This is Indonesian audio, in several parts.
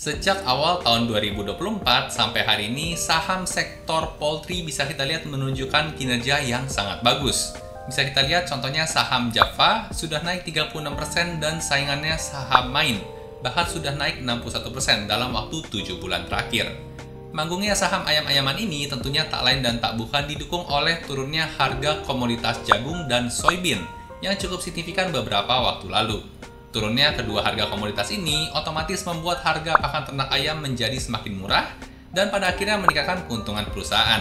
Sejak awal tahun 2024 sampai hari ini, saham sektor poultry bisa kita lihat menunjukkan kinerja yang sangat bagus. Bisa kita lihat contohnya saham Java sudah naik 36% dan saingannya saham Main bahkan sudah naik 61% dalam waktu 7 bulan terakhir. Manggungnya saham ayam-ayaman ini tentunya tak lain dan tak bukan didukung oleh turunnya harga komoditas jagung dan soybean yang cukup signifikan beberapa waktu lalu. Turunnya kedua harga komoditas ini otomatis membuat harga pakan ternak ayam menjadi semakin murah dan pada akhirnya meningkatkan keuntungan perusahaan.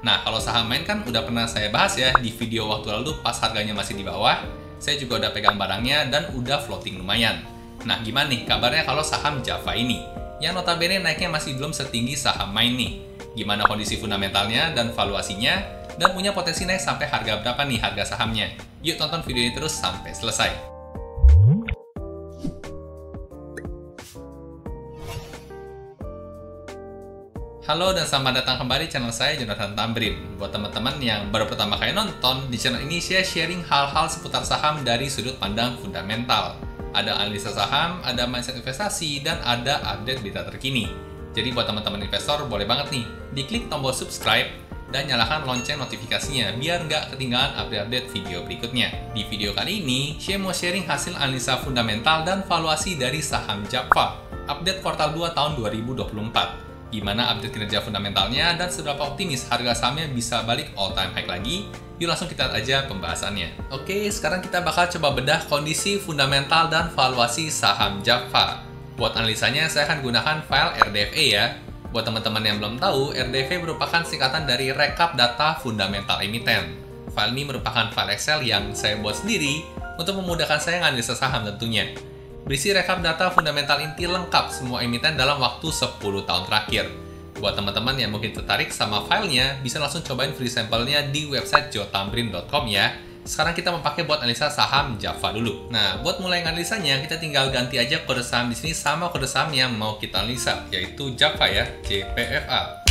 Nah, kalau saham Main kan udah pernah saya bahas ya di video waktu lalu pas harganya masih di bawah. Saya juga udah pegang barangnya dan udah floating lumayan. Nah, gimana nih kabarnya kalau saham Java ini? Yang notabene naiknya masih belum setinggi saham Main nih. Gimana kondisi fundamentalnya dan valuasinya? Dan punya potensi naik sampai harga berapa nih harga sahamnya? Yuk tonton video ini terus sampai selesai. Halo dan selamat datang kembali di channel saya, Jonathan Tamrin. Buat teman-teman yang baru pertama kali nonton, di channel ini saya sharing hal-hal seputar saham dari sudut pandang fundamental. Ada analisa saham, ada mindset investasi, dan ada update berita terkini. Jadi buat teman-teman investor, boleh banget nih, diklik tombol subscribe dan nyalakan lonceng notifikasinya biar nggak ketinggalan update-update video berikutnya. Di video kali ini, saya mau sharing hasil analisa fundamental dan valuasi dari saham Java, update kuartal 2 tahun 2024. Gimana update kinerja fundamentalnya dan seberapa optimis harga sahamnya bisa balik all time high lagi? Yuk langsung kita lihat aja pembahasannya. Oke, sekarang kita bakal coba bedah kondisi fundamental dan valuasi saham Java. Buat analisanya saya akan gunakan file RDFA ya. Buat teman-teman yang belum tahu, RDFA merupakan singkatan dari Rekap Data Fundamental Emiten. File ini merupakan file Excel yang saya buat sendiri untuk memudahkan saya menganalisa saham tentunya. Berisi rekap data fundamental inti lengkap semua emiten dalam waktu 10 tahun terakhir. Buat teman-teman yang mungkin tertarik sama filenya, bisa langsung cobain free sampelnya di website jotamrin.com ya. Sekarang kita memakai buat analisa saham Java dulu. Nah, buat mulai analisanya, kita tinggal ganti aja kode saham di sini sama kode saham yang mau kita analisa, yaitu Java ya, JPFA.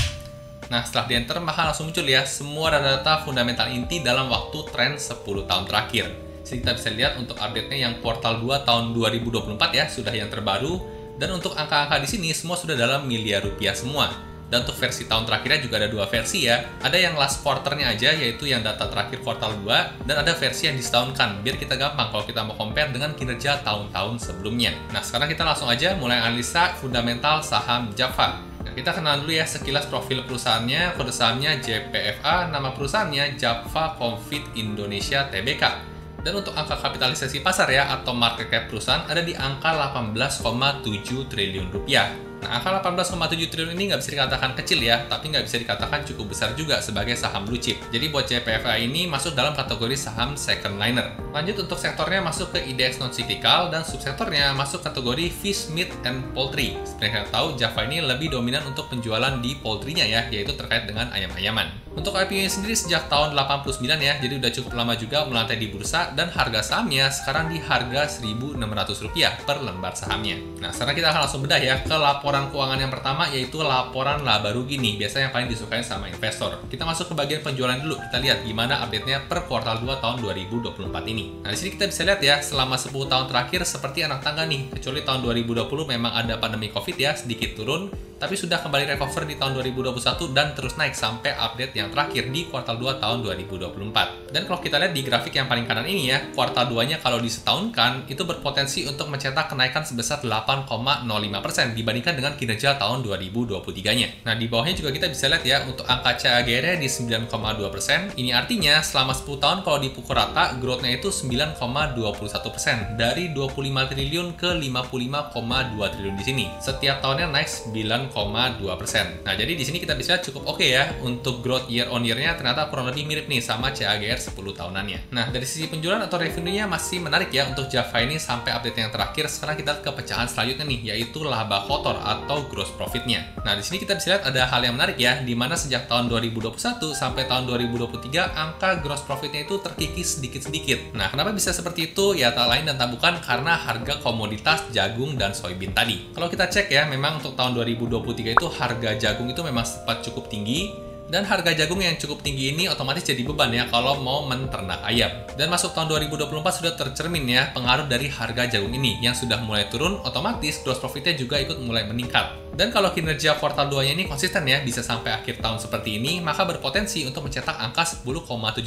Nah, setelah di enter, maka langsung muncul ya semua data-data fundamental inti dalam waktu tren 10 tahun terakhir. Jadi kita bisa lihat untuk update-nya yang kuartal 2 tahun 2024 ya, sudah yang terbaru. Dan untuk angka-angka di sini semua sudah dalam miliar rupiah semua. Dan untuk versi tahun terakhirnya juga ada dua versi ya. Ada yang last quarter-nya aja, yaitu yang data terakhir kuartal 2. Dan ada versi yang disetahunkan, biar kita gampang kalau kita mau compare dengan kinerja tahun-tahun sebelumnya. Nah, sekarang kita langsung aja mulai analisa fundamental saham Java. Nah, kita kenal dulu ya sekilas profil perusahaannya. Kode sahamnya JPFA, nama perusahaannya Java Confit Indonesia Tbk. Dan untuk angka kapitalisasi pasar ya, atau market cap perusahaan ada di angka 18,7 triliun rupiah. Nah, angka 18,7 triliun ini nggak bisa dikatakan kecil ya, tapi nggak bisa dikatakan cukup besar juga sebagai saham blue chip. Jadi buat JPFA ini masuk dalam kategori saham second liner. Lanjut untuk sektornya masuk ke IDX non-cyclical dan subsektornya masuk kategori fish, meat, and poultry. Seperti yang kita tahu, Java ini lebih dominan untuk penjualan di poultry-nya ya, yaitu terkait dengan ayam-ayaman. Untuk IPO-nya sendiri sejak tahun 89 ya, jadi udah cukup lama juga melantai di bursa dan harga sahamnya sekarang di harga Rp1.600 per lembar sahamnya. Nah, sekarang kita akan langsung bedah ya ke laporan keuangan yang pertama, yaitu laporan laba rugi nih, biasanya yang paling disukai sama investor. Kita masuk ke bagian penjualan dulu, kita lihat gimana update-nya per kuartal 2 tahun 2024 ini. Nah, di sini kita bisa lihat ya, selama 10 tahun terakhir seperti anak tangga nih, kecuali tahun 2020 memang ada pandemi COVID ya, sedikit turun, tapi sudah kembali recover di tahun 2021 dan terus naik sampai update yang terakhir di kuartal 2 tahun 2024. Dan kalau kita lihat di grafik yang paling kanan ini ya, kuartal 2-nya kalau disetahunkan itu berpotensi untuk mencetak kenaikan sebesar 8,05% dibandingkan dengan kinerja tahun 2023-nya. Nah, di bawahnya juga kita bisa lihat ya, untuk angka CAGR-nya di 9,2%. Ini artinya selama 10 tahun kalau dipukul rata, growth-nya itu 9,21%. Dari 25 triliun ke 55,2 triliun di sini. Setiap tahunnya naik 9,2%. Nah, jadi di sini kita bisa cukup oke ya, untuk growth year on year-nya ternyata kurang lebih mirip nih sama CAGR 10 tahunannya. Nah, dari sisi penjualan atau revenue-nya masih menarik ya untuk Java ini sampai update yang terakhir. Sekarang kita ke pecahan selanjutnya nih, yaitu laba kotor atau gross profit-nya. Nah, di sini kita bisa lihat ada hal yang menarik ya, di mana sejak tahun 2021 sampai tahun 2023 angka gross profit-nya itu terkikis sedikit-sedikit. Nah, kenapa bisa seperti itu? Ya, tak lain dan tak bukan karena harga komoditas jagung dan soybean tadi. Kalau kita cek ya, memang untuk tahun 2023 itu harga jagung itu memang sempat cukup tinggi Dan harga jagung yang cukup tinggi ini otomatis jadi beban ya kalau mau menternak ayam. Dan masuk tahun 2024 sudah tercermin ya pengaruh dari harga jagung ini yang sudah mulai turun, otomatis gross profitnya juga ikut mulai meningkat. Dan kalau kinerja kuartal 2-nya ini konsisten ya, bisa sampai akhir tahun seperti ini, maka berpotensi untuk mencetak angka 10,7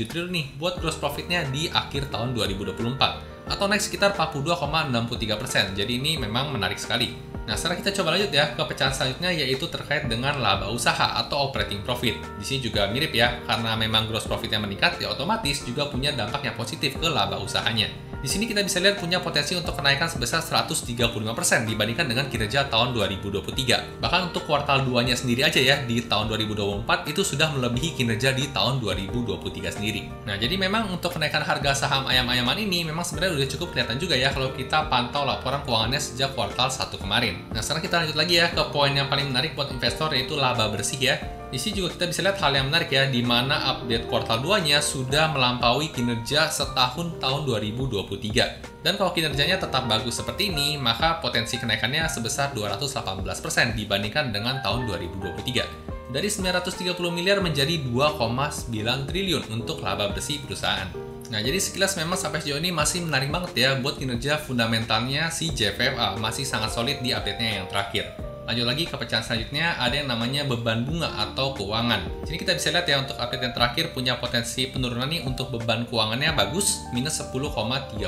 triliun nih buat gross profitnya di akhir tahun 2024. Atau naik sekitar 42,63%. Jadi ini memang menarik sekali. Nah, sekarang kita coba lanjut ya ke pecahan selanjutnya, yaitu terkait dengan laba usaha atau operating profit. Di sini juga mirip ya, karena memang gross profit yang meningkat, ya otomatis juga punya dampak yang positif ke laba usahanya. Di sini kita bisa lihat punya potensi untuk kenaikan sebesar 135% dibandingkan dengan kinerja tahun 2023. Bahkan untuk kuartal 2-nya sendiri aja ya, di tahun 2024 itu sudah melebihi kinerja di tahun 2023 sendiri. Nah, jadi memang untuk kenaikan harga saham ayam-ayaman ini memang sebenarnya udah cukup kelihatan juga ya kalau kita pantau laporan keuangannya sejak kuartal 1 kemarin. Nah, sekarang kita lanjut lagi ya ke poin yang paling menarik buat investor, yaitu laba bersih ya. Di sini juga kita bisa lihat hal yang menarik ya, di mana update kuartal 2-nya sudah melampaui kinerja setahun tahun 2023. Dan kalau kinerjanya tetap bagus seperti ini, maka potensi kenaikannya sebesar 218% dibandingkan dengan tahun 2023. Dari 930 miliar menjadi 2,9 triliun untuk laba bersih perusahaan. Nah, jadi sekilas memang sampai sejauh ini masih menarik banget ya buat kinerja fundamentalnya si JVFA, masih sangat solid di update-nya yang terakhir. Lanjut lagi ke pecahan selanjutnya, ada yang namanya beban bunga atau keuangan. Jadi kita bisa lihat ya untuk update yang terakhir punya potensi penurunan nih untuk beban keuangannya bagus, minus 10,34%.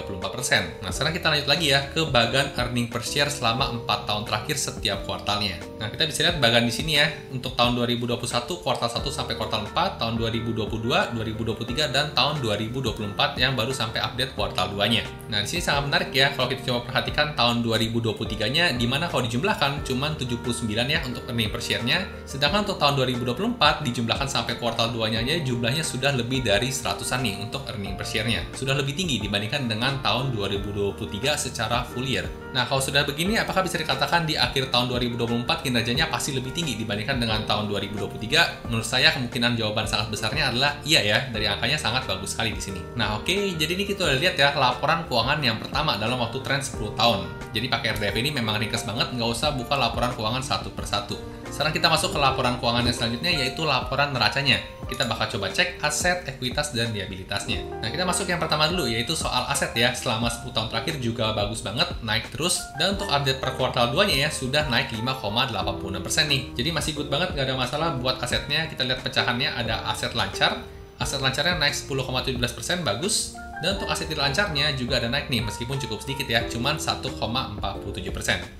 Nah, sekarang kita lanjut lagi ya ke bagan earning per share selama 4 tahun terakhir setiap kuartalnya. Nah, kita bisa lihat bagan di sini ya, untuk tahun 2021 kuartal 1 sampai kuartal 4, tahun 2022, 2023, dan tahun 2024 yang baru sampai update kuartal 2-nya. Nah, di sini sangat menarik ya kalau kita coba perhatikan tahun 2023-nya, dimana kalau dijumlahkan cuman 79 ya untuk earning per share-nya, sedangkan untuk tahun 2024 dijumlahkan sampai kuartal 2-nya aja jumlahnya sudah lebih dari 100-an nih untuk earning per share-nya. Sudah lebih tinggi dibandingkan dengan tahun 2023 secara full year. Nah, kalau sudah begini, apakah bisa dikatakan di akhir tahun 2024 kinerjanya pasti lebih tinggi dibandingkan dengan tahun 2023? Menurut saya kemungkinan jawaban sangat besarnya adalah iya ya, dari angkanya sangat bagus sekali di sini. Nah, oke, jadi ini kita udah lihat ya laporan keuangan yang pertama dalam waktu tren 10 tahun. Jadi pakai RDF ini memang ringkas banget, nggak usah buka laporan keuangan satu per satu. Sekarang kita masuk ke laporan keuangan yang selanjutnya, yaitu laporan neracanya. Kita bakal coba cek aset, ekuitas, dan liabilitasnya. Nah, kita masuk yang pertama dulu, yaitu soal aset ya. Selama 10 tahun terakhir juga bagus banget, naik terus. Dan untuk update per kuartal 2-nya ya, sudah naik 5,86% nih. Jadi masih good banget, nggak ada masalah buat asetnya. Kita lihat pecahannya, ada aset lancar. Aset lancarnya naik 10,17%, bagus. Dan untuk aset tidak lancarnya juga ada naik nih, meskipun cukup sedikit ya, cuman 1,47%.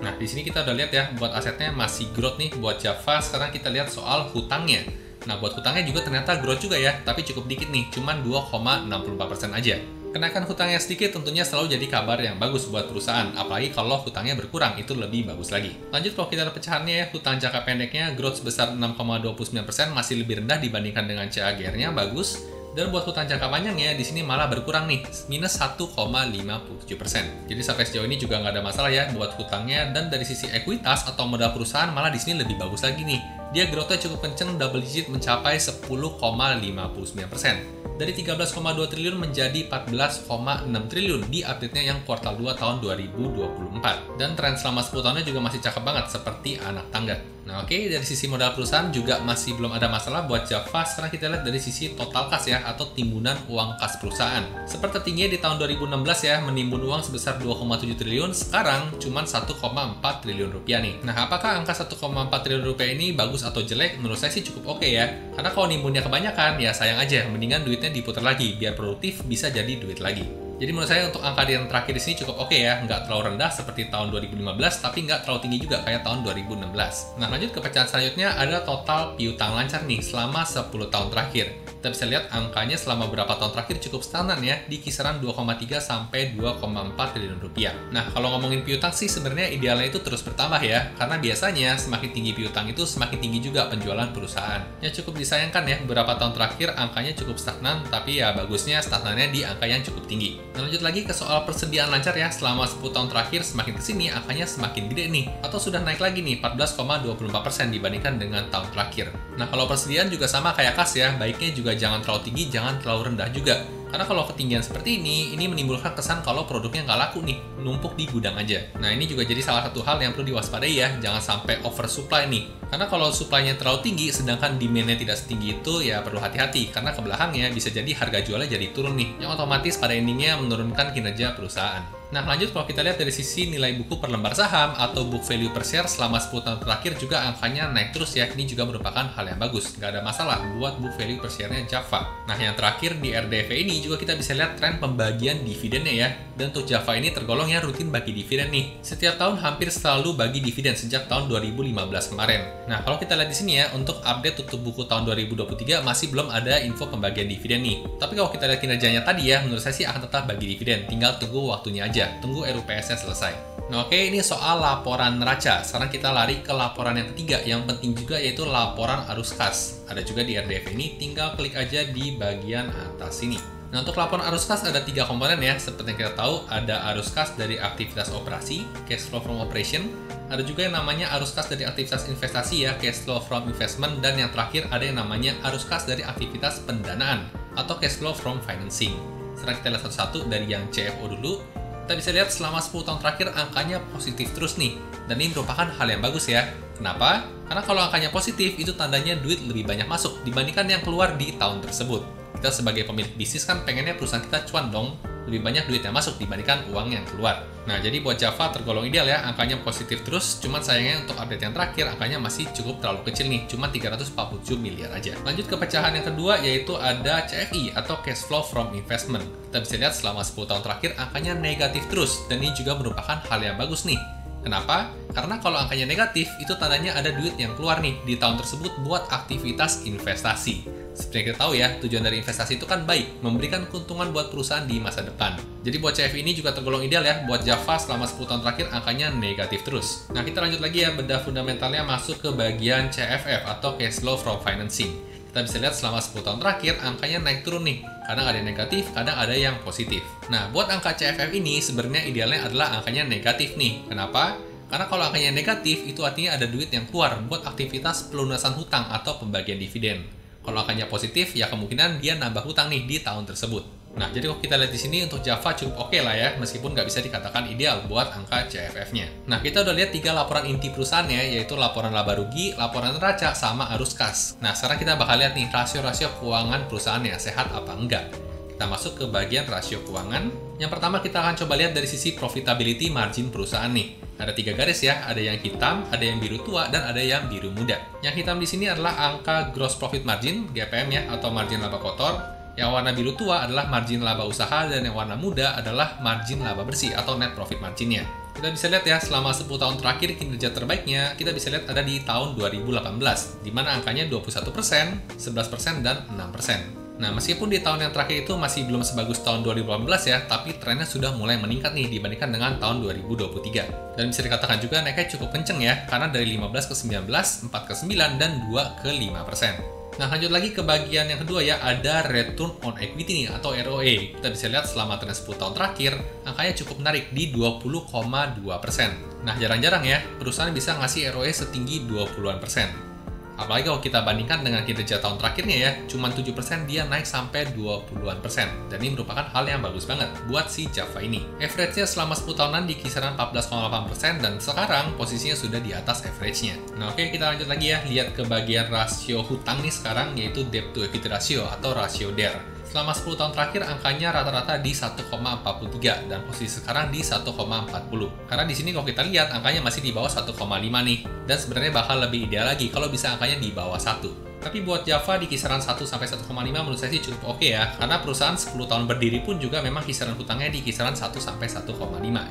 Nah, di sini kita udah lihat ya, buat asetnya masih growth nih buat Java. Sekarang kita lihat soal hutangnya. Nah, buat hutangnya juga ternyata growth juga ya, tapi cukup dikit nih, cuman 2,64% aja. Kenaikan hutangnya sedikit tentunya selalu jadi kabar yang bagus buat perusahaan, apalagi kalau hutangnya berkurang, itu lebih bagus lagi. Lanjut kalau kita lihat pecahannya ya, hutang jangka pendeknya growth sebesar 6,29%, masih lebih rendah dibandingkan dengan CAGR-nya, bagus. Dan buat hutang jangka panjangnya di sini malah berkurang nih, minus 1,57%. Jadi sampai sejauh ini juga nggak ada masalah ya buat hutangnya. Dan dari sisi ekuitas atau modal perusahaan malah di sini lebih bagus lagi nih. Dia growth-nya cukup kenceng, double digit mencapai 10,59%. Dari 13,2 triliun menjadi 14,6 triliun di update-nya yang kuartal 2 tahun 2024. Dan tren selama 10 tahunnya juga masih cakep banget, seperti anak tangga. Nah, oke, dari sisi modal perusahaan juga masih belum ada masalah buat Java. Sekarang kita lihat dari sisi total kas ya, atau timbunan uang kas perusahaan. Seperti tingginya di tahun 2016 ya, menimbun uang sebesar 2,7 triliun, sekarang cuma 1,4 triliun rupiah nih. Nah, apakah angka 1,4 triliun rupiah ini bagus atau jelek? Menurut saya sih cukup oke ya. Karena kalau nimbunnya kebanyakan, ya sayang aja, mendingan duitnya diputar lagi, biar produktif bisa jadi duit lagi. Jadi menurut saya untuk angka yang terakhir di sini cukup oke ya, nggak terlalu rendah seperti tahun 2015, tapi nggak terlalu tinggi juga kayak tahun 2016. Nah, lanjut ke pecahan selanjutnya, ada total piutang lancar nih selama 10 tahun terakhir. Kita bisa lihat angkanya selama beberapa tahun terakhir cukup stagnan ya, di kisaran 2,3 sampai 2,4 triliun rupiah. Nah, kalau ngomongin piutang sih sebenarnya idealnya itu terus bertambah ya, karena biasanya semakin tinggi piutang itu semakin tinggi juga penjualan perusahaan. Ya cukup disayangkan ya, beberapa tahun terakhir angkanya cukup stagnan, tapi ya bagusnya stagnannya di angka yang cukup tinggi. Nah, lanjut lagi ke soal persediaan lancar ya, selama 10 tahun terakhir semakin kesini angkanya semakin gede nih, atau sudah naik lagi nih 14,24% dibandingkan dengan tahun terakhir. Nah, kalau persediaan juga sama kayak kas ya, baiknya juga jangan terlalu tinggi, jangan terlalu rendah juga. Karena kalau ketinggian seperti ini menimbulkan kesan kalau produknya nggak laku nih, numpuk di gudang aja. Nah, ini juga jadi salah satu hal yang perlu diwaspadai ya, jangan sampai oversupply nih. Karena kalau supply-nya terlalu tinggi, sedangkan demand-nya tidak setinggi itu, ya perlu hati-hati. Karena ke belakangnya bisa jadi harga jualnya jadi turun nih, yang otomatis pada endingnya menurunkan kinerja perusahaan. Nah, lanjut kalau kita lihat dari sisi nilai buku per lembar saham atau book value per share selama 10 tahun terakhir juga angkanya naik terus ya. Ini juga merupakan hal yang bagus. Nggak ada masalah buat book value per share-nya Java. Nah, yang terakhir di RDV ini juga kita bisa lihat tren pembagian dividennya ya. Dan untuk Java ini tergolong yang rutin bagi dividen nih. Setiap tahun hampir selalu bagi dividen sejak tahun 2015 kemarin. Nah, kalau kita lihat di sini ya, untuk update tutup buku tahun 2023 masih belum ada info pembagian dividen nih. Tapi kalau kita lihat kinerjanya tadi ya, menurut saya sih akan tetap bagi dividen. Tinggal tunggu waktunya aja. Tunggu RUPS-nya selesai. Nah, oke, ini soal laporan neraca. Sekarang kita lari ke laporan yang ketiga, yang penting juga yaitu laporan arus kas. Ada juga di RDF ini, tinggal klik aja di bagian atas sini. Nah, untuk laporan arus kas ada 3 komponen ya. Seperti yang kita tahu, ada arus kas dari aktivitas operasi, cash flow from operation. Ada juga yang namanya arus kas dari aktivitas investasi ya, cash flow from investment. Dan yang terakhir ada yang namanya arus kas dari aktivitas pendanaan, atau cash flow from financing. Sekarang kita lihat satu-satu dari yang CFO dulu. Kita bisa lihat selama 10 tahun terakhir angkanya positif terus nih. Dan ini merupakan hal yang bagus ya. Kenapa? Karena kalau angkanya positif, itu tandanya duit lebih banyak masuk dibandingkan yang keluar di tahun tersebut. Kita sebagai pemilik bisnis kan pengennya perusahaan kita cuan dong. Lebih banyak duit yang masuk dibandingkan uang yang keluar. Nah, jadi buat Java tergolong ideal ya, angkanya positif terus, cuman sayangnya untuk update yang terakhir, angkanya masih cukup terlalu kecil nih, cuma 347 miliar aja. Lanjut ke pecahan yang kedua, yaitu ada CFI atau Cash Flow from Investment. Kita bisa lihat selama 10 tahun terakhir, angkanya negatif terus, dan ini juga merupakan hal yang bagus nih. Kenapa? Karena kalau angkanya negatif, itu tandanya ada duit yang keluar nih di tahun tersebut buat aktivitas investasi. Seperti yang kita tahu ya, tujuan dari investasi itu kan baik, memberikan keuntungan buat perusahaan di masa depan. Jadi buat CFI ini juga tergolong ideal ya, buat Java selama 10 tahun terakhir angkanya negatif terus. Nah, kita lanjut lagi ya, bedah fundamentalnya masuk ke bagian CFF atau Cash Flow from Financing. Kita bisa lihat selama 10 tahun terakhir angkanya naik turun nih. Kadang ada yang negatif, kadang ada yang positif. Nah, buat angka CFF ini sebenarnya idealnya adalah angkanya negatif nih. Kenapa? Karena kalau angkanya negatif, itu artinya ada duit yang keluar buat aktivitas pelunasan hutang atau pembagian dividen. Kalau angkanya positif, ya kemungkinan dia nambah hutang nih di tahun tersebut. Nah, jadi kalau kita lihat di sini untuk Java cukup oke lah ya, meskipun nggak bisa dikatakan ideal buat angka CFF-nya. Nah, kita udah lihat 3 laporan inti perusahaannya, yaitu laporan laba rugi, laporan neraca, sama arus kas. Nah, sekarang kita bakal lihat nih rasio-rasio keuangan perusahaannya, sehat apa enggak. Kita masuk ke bagian rasio keuangan. Yang pertama kita akan coba lihat dari sisi profitability margin perusahaan nih. Ada 3 garis ya, ada yang hitam, ada yang biru tua, dan ada yang biru muda. Yang hitam di sini adalah angka gross profit margin, GPM ya, atau margin laba kotor. Yang warna biru tua adalah margin laba usaha, dan yang warna muda adalah margin laba bersih atau net profit marginnya. Kita bisa lihat ya, selama 10 tahun terakhir kinerja terbaiknya, kita bisa lihat ada di tahun 2018, di mana angkanya 21%, 11%, dan 6%. Nah, meskipun di tahun yang terakhir itu masih belum sebagus tahun 2018 ya, tapi trennya sudah mulai meningkat nih dibandingkan dengan tahun 2023. Dan bisa dikatakan juga naiknya cukup kenceng ya, karena dari 15 ke 19, 4 ke 9, dan 2 ke 5%. Nah, lanjut lagi ke bagian yang kedua ya, ada return on equity nih, atau ROE. Kita bisa lihat selama tren 10 tahun terakhir, angkanya cukup menarik di 20,2%. Nah, jarang-jarang ya, perusahaan bisa ngasih ROE setinggi 20-an%. Apalagi kalau kita bandingkan dengan kinerja tahun terakhirnya ya, cuma 7% dia naik sampai 20-an%. Dan ini merupakan hal yang bagus banget buat si Java ini. Average-nya selama 10 tahunan di kisaran 14,8% dan sekarang posisinya sudah di atas average-nya. Nah, oke, kita lanjut lagi ya, lihat ke bagian rasio hutang nih sekarang, yaitu debt to equity ratio atau rasio DER. Selama 10 tahun terakhir angkanya rata-rata di 1,43 dan posisi sekarang di 1,40. Karena di sini kalau kita lihat angkanya masih di bawah 1,5 nih. Dan sebenarnya bakal lebih ideal lagi kalau bisa angkanya di bawah 1. Tapi buat Java di kisaran 1 sampai 1,5 menurut saya sih cukup oke ya. Karena perusahaan 10 tahun berdiri pun juga memang kisaran hutangnya di kisaran 1 sampai 1,5.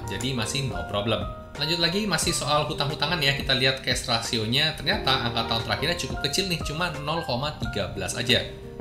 Jadi masih no problem. Lanjut lagi masih soal hutang-hutangan ya. Kita lihat cash rasionya ternyata angka tahun terakhirnya cukup kecil nih, cuma 0,13 aja.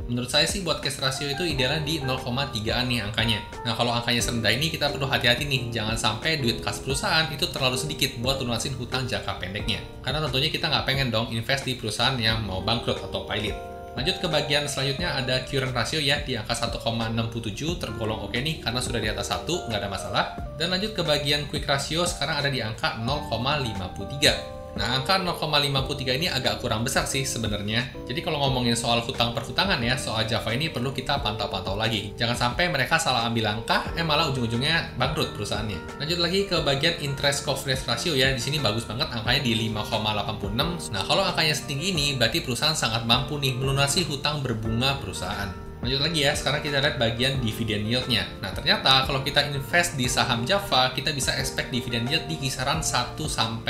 Menurut saya sih buat cash ratio itu idealnya di 0,3an nih angkanya. Nah, kalau angkanya serendah ini kita perlu hati-hati nih, jangan sampai duit kas perusahaan itu terlalu sedikit buat lunasin hutang jangka pendeknya. Karena tentunya kita nggak pengen dong invest di perusahaan yang mau bangkrut atau pilot. Lanjut ke bagian selanjutnya ada current ratio ya, di angka 1,67 tergolong oke nih karena sudah di atas 1, nggak ada masalah. Dan lanjut ke bagian quick ratio sekarang ada di angka 0,53. Nah, angka 0,53 ini agak kurang besar sih sebenarnya. Jadi kalau ngomongin soal hutang perhutangan ya, soal Java ini perlu kita pantau-pantau lagi. Jangan sampai mereka salah ambil angka, malah ujung-ujungnya bangkrut perusahaannya. Lanjut lagi ke bagian interest coverage ratio ya. Di sini bagus banget angkanya di 5,86. Nah, kalau angkanya setinggi ini, berarti perusahaan sangat mampu nih melunasi hutang berbunga perusahaan. Lanjut lagi ya, sekarang kita lihat bagian dividen yield-nya. Nah, ternyata kalau kita invest di saham Java, kita bisa expect dividen yield di kisaran 1-4%.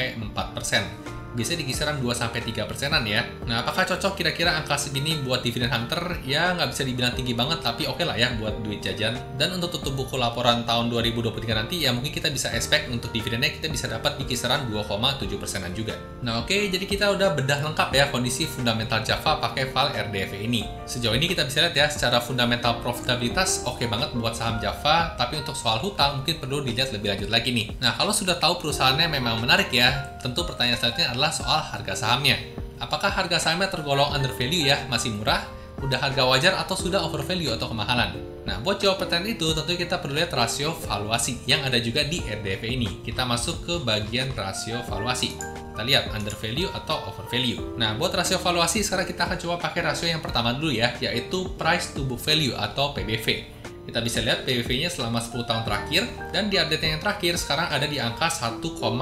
Biasanya di kisaran 2-3%-an ya. Nah, apakah cocok kira-kira angka segini buat dividen hunter? Ya, nggak bisa dibilang tinggi banget, tapi oke lah ya buat duit jajan. Dan untuk tutup buku laporan tahun 2023 nanti, ya mungkin kita bisa expect untuk dividennya kita bisa dapat di kisaran 2,7%-an juga. Nah, oke, jadi kita udah bedah lengkap ya kondisi fundamental Java pakai file RDV ini. Sejauh ini kita bisa lihat ya, secara fundamental profitabilitas oke banget buat saham Java, tapi untuk soal hutang mungkin perlu dilihat lebih lanjut lagi nih. Nah, kalau sudah tahu perusahaannya memang menarik ya, tentu pertanyaan selanjutnya adalah soal harga sahamnya. Apakah harga sahamnya tergolong undervalue ya, masih murah, udah harga wajar atau sudah overvalue atau kemahalan? Nah, buat jawab pertanyaan itu tentu kita perlu lihat rasio valuasi yang ada juga di RDV ini. Kita masuk ke bagian rasio valuasi. Kita lihat undervalue atau overvalue. Nah, buat rasio valuasi sekarang kita akan coba pakai rasio yang pertama dulu ya, yaitu price to book value atau PBV. Kita bisa lihat PBV-nya selama 10 tahun terakhir, dan di update yang terakhir sekarang ada di angka 1,28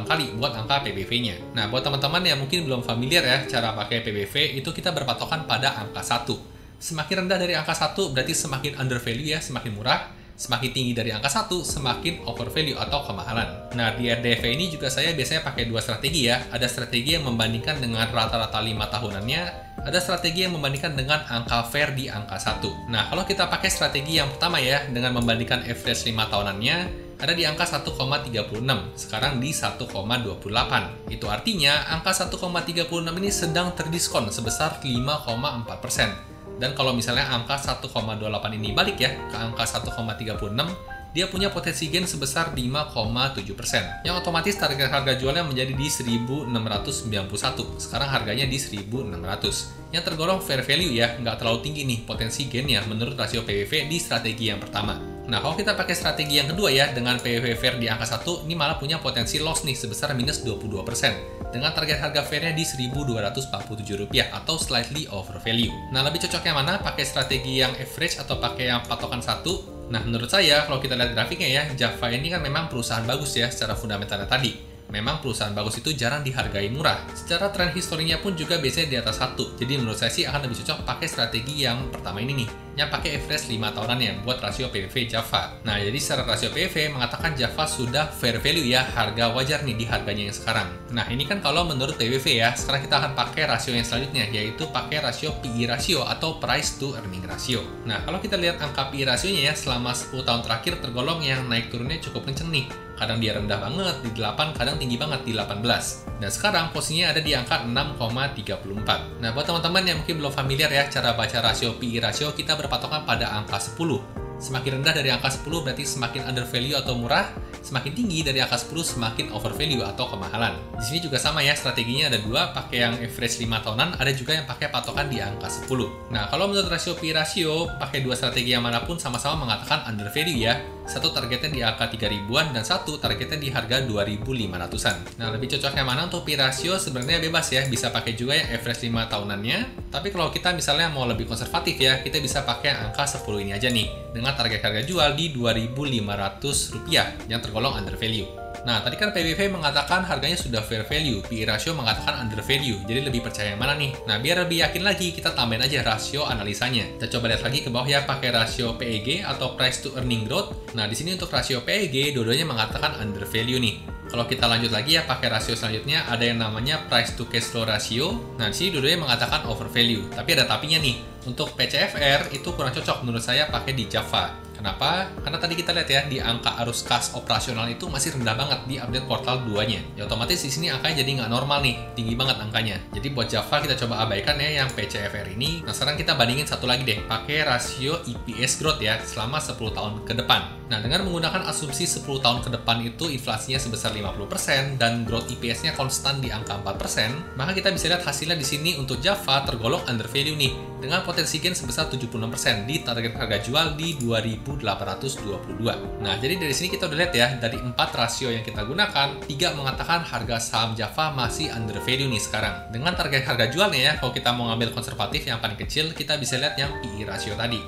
kali buat angka PBV-nya. Nah, buat teman-teman yang mungkin belum familiar ya cara pakai PBV, itu kita berpatokan pada angka 1. Semakin rendah dari angka 1 berarti semakin undervalue ya, semakin murah. Semakin tinggi dari angka 1, semakin overvalue atau kemahalan. Nah, di RDV ini juga saya biasanya pakai dua strategi ya. Ada strategi yang membandingkan dengan rata-rata 5 tahunannya, ada strategi yang membandingkan dengan angka fair di angka 1. Nah, kalau kita pakai strategi yang pertama ya, dengan membandingkan average 5 tahunannya, ada di angka 1,36, sekarang di 1,28. Itu artinya angka 1,36 ini sedang terdiskon sebesar 5,4%. Dan kalau misalnya angka 1,28 ini balik ya ke angka 1,36, dia punya potensi gain sebesar 5,7%. Yang otomatis target harga jualnya menjadi di 1.691. Sekarang harganya di 1.600. Yang tergolong fair value ya, nggak terlalu tinggi nih potensi gainnya menurut rasio PBV di strategi yang pertama. Nah, kalau kita pakai strategi yang kedua ya, dengan PBV fair di angka 1, ini malah punya potensi loss nih sebesar minus 22%. Dengan target harga fairnya di Rp1.247 atau slightly over value. Nah, lebih cocok yang mana? Pakai strategi yang average atau pakai yang patokan 1? Nah, menurut saya, kalau kita lihat grafiknya ya, Java ini kan memang perusahaan bagus ya secara fundamentalnya tadi. Memang perusahaan bagus itu jarang dihargai murah. Secara tren historinya pun juga biasanya di atas 1. Jadi menurut saya sih akan lebih cocok pakai strategi yang pertama ini nih, yang pakai average 5 tahunannya buat rasio PBV Java. Nah, jadi secara rasio PBV mengatakan Java sudah fair value ya, harga wajar nih di harganya yang sekarang. Nah, ini kan kalau menurut PBV ya. Sekarang kita akan pakai rasio yang selanjutnya, yaitu pakai rasio PE ratio atau price to earning ratio. Nah, kalau kita lihat angka PE rasionya ya, selama 10 tahun terakhir tergolong yang naik turunnya cukup kenceng nih. Kadang dia rendah banget di 8, kadang tinggi banget di 18. Dan sekarang posisinya ada di angka 6,34. Nah, buat teman-teman yang mungkin belum familiar ya cara baca rasio PE ratio, kita berpatokan pada angka 10. Semakin rendah dari angka 10 berarti semakin undervalue atau murah, semakin tinggi dari angka 10 semakin overvalue atau kemahalan. Di sini juga sama ya, strateginya ada dua, pakai yang average 5 tahunan, ada juga yang pakai patokan di angka 10. Nah, kalau menurut rasio PE ratio, pakai dua strategi yang manapun sama-sama mengatakan undervalue ya. Satu targetnya di angka 3.000-an dan satu targetnya di harga 2.500-an. Nah, lebih cocok yang mana untuk PE ratio sebenarnya bebas ya, bisa pakai juga yang average 5 tahunannya. Tapi kalau kita misalnya mau lebih konservatif ya, kita bisa pakai angka 10 ini aja nih, dengan target harga jual di Rp2.500 yang tergolong undervalue. Nah, tadi kan PBV mengatakan harganya sudah fair value, PE ratio mengatakan undervalue, jadi lebih percaya yang mana nih? Nah, biar lebih yakin lagi, kita tambahin aja rasio analisanya. Kita coba lihat lagi ke bawah ya, pakai rasio PEG atau price to earning growth. Nah, di sini untuk rasio PEG, dua-duanya mengatakan undervalue nih. Kalau kita lanjut lagi ya, pakai rasio selanjutnya, ada yang namanya price to cash flow ratio. Nah, di sini dua-duanya mengatakan overvalue, tapi ada tapinya nih. Untuk PCFR itu kurang cocok menurut saya pakai di Java. Kenapa? Karena tadi kita lihat ya, di angka arus kas operasional itu masih rendah banget di update kuartal 2-nya. Ya otomatis di sini angkanya jadi nggak normal nih, tinggi banget angkanya. Jadi buat Java kita coba abaikan ya yang PCFR ini. Nah, sekarang kita bandingin satu lagi deh, pakai rasio EPS growth ya, selama 10 tahun ke depan. Nah, dengan menggunakan asumsi 10 tahun ke depan itu inflasinya sebesar 50% dan growth EPS-nya konstan di angka 4%, maka kita bisa lihat hasilnya di sini untuk Java tergolong undervalue nih, dengan potensi gain sebesar 76% di target harga jual di 2.500 1.822. Nah, jadi dari sini kita udah lihat ya, dari 4 rasio yang kita gunakan, 3 mengatakan harga saham Java masih under value nih sekarang. Dengan target harga jualnya ya, kalau kita mau ngambil konservatif yang paling kecil, kita bisa lihat yang PE rasio tadi.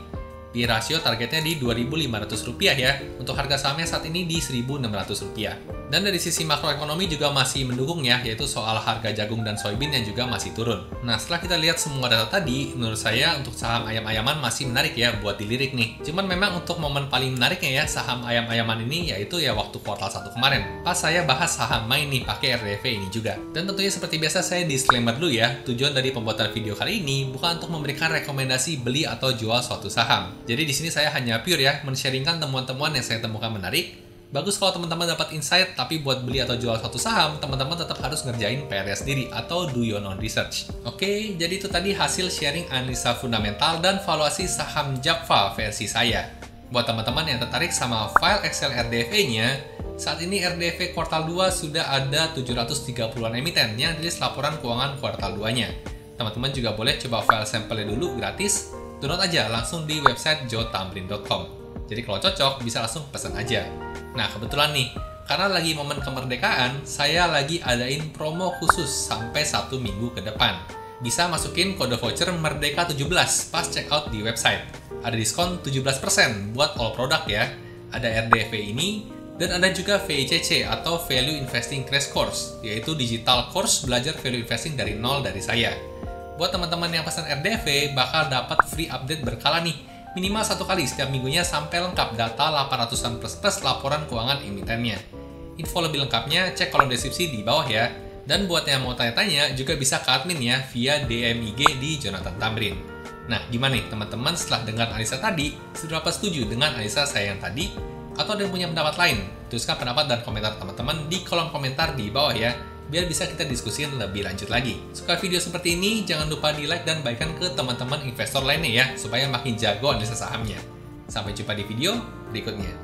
PE rasio targetnya di Rp2.500 ya, untuk harga sahamnya saat ini di Rp1.600. Dan dari sisi makroekonomi juga masih mendukung ya, yaitu soal harga jagung dan soybean yang juga masih turun. Nah, setelah kita lihat semua data tadi, menurut saya untuk saham ayam-ayaman masih menarik ya buat dilirik nih. Cuman memang untuk momen paling menariknya ya saham ayam-ayaman ini yaitu ya waktu kuartal 1 kemarin. Pas saya bahas saham main nih pakai RDV ini juga. Dan tentunya seperti biasa saya disclaimer dulu ya, tujuan dari pembuatan video kali ini bukan untuk memberikan rekomendasi beli atau jual suatu saham. Jadi di sini saya hanya pure ya men-sharingkan temuan-temuan yang saya temukan menarik. Bagus kalau teman-teman dapat insight, tapi buat beli atau jual suatu saham, teman-teman tetap harus ngerjain PR-nya sendiri atau do your own research. Oke, jadi itu tadi hasil sharing analisa fundamental dan valuasi saham Java versi saya. Buat teman-teman yang tertarik sama file Excel RDV-nya, saat ini RDV kuartal 2 sudah ada 730-an emiten yang rilis laporan keuangan kuartal 2-nya. Teman-teman juga boleh coba file sampelnya dulu gratis, download aja langsung di website joethamrin.com. Jadi kalau cocok, bisa langsung pesan aja. Nah, kebetulan nih, karena lagi momen kemerdekaan, saya lagi adain promo khusus sampai 1 minggu ke depan. Bisa masukin kode voucher Merdeka17 pas check out di website. Ada diskon 17% buat all produk ya. Ada RDV ini, dan ada juga VICC atau Value Investing Crash Course, yaitu digital course belajar value investing dari nol dari saya. Buat teman-teman yang pesan RDV, bakal dapat free update berkala nih. Minimal 1 kali setiap minggunya sampai lengkap data 800-an plus laporan keuangan emitennya. Info lebih lengkapnya cek kolom deskripsi di bawah ya. Dan buat yang mau tanya-tanya juga bisa ke admin ya via DM IG di Jonathan Tamrin. Nah, gimana nih teman-teman setelah dengar analisa tadi? Seberapa setuju dengan analisa saya yang tadi? Atau ada yang punya pendapat lain? Tuliskan pendapat dan komentar teman-teman di kolom komentar di bawah ya, biar bisa kita diskusin lebih lanjut lagi. Suka video seperti ini, jangan lupa di like dan bagikan ke teman-teman investor lainnya ya, supaya makin jago analisa sahamnya. Sampai jumpa di video berikutnya.